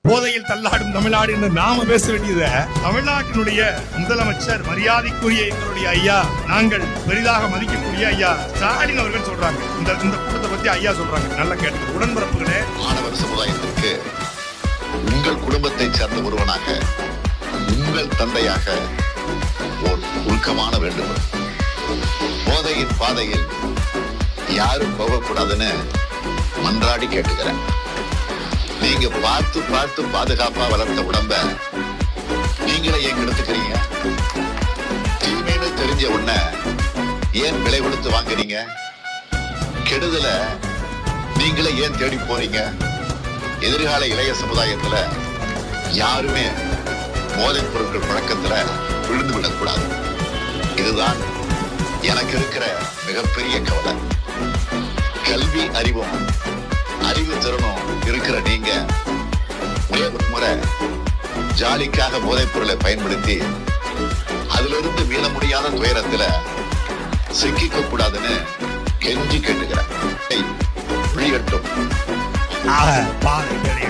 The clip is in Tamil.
போதையில் தள்ளாடும் தமிழ்நாடு என்று நாம பேச வேண்டியத தமிழ்நாட்டினுடைய முதலமைச்சர் மரியாதைக்குரிய எங்களுடைய ஐயா, நாங்கள் பெரிதாக மதிக்கக்கூடிய ஐயா ஸ்டாலின் அவர்கள் சொல்றாங்க. இந்த கூட்டத்தை பத்தி ஐயா சொல்றாங்க. நல்லா கேட்டு உடன்பிறப்புகளே, மாணவர் சமுதாயத்திற்கு உங்கள் குடும்பத்தை சேர்ந்த ஒருவனாக, உங்கள் தந்தையாக ஒரு உருக்கமான வேண்டுகோள். போதையின் பாதையில் யாரும் போகக்கூடாதுன்னு மன்றாடி கேட்டுக்கிறேன். நீங்க பார்த்து பார்த்து பாதுகாப்பா வளர்த்த உடம்ப நீங்களே ஏன் கெடுத்துக்கிறீங்க? தீமைன்னு தெரிஞ்ச உடனே ஏன் விலை கொடுத்து வாங்குறீங்க? கெடுதல நீங்களே ஏன் தேடி போறீங்க? எதிர்கால இளைய சமுதாயத்துல யாருமே போதைப் பொருட்கள் பழக்கத்துல விழுந்து விடக்கூடாது. இதுதான் எனக்கு இருக்கிற மிகப்பெரிய கவலை. கல்வி அறிவும் அறிவு திறனும் இருக்கிற நீங்க ஒரே ஒரு முறை ஜாலிக்காக போதைப் பொருளை பயன்படுத்தி அதிலிருந்து மீள முடியாத துயரத்துல சிக்கிக்க கூடாதுன்னு கெஞ்சி கேட்டுக்கிறேன். விழியட்டும். பாருங்கள்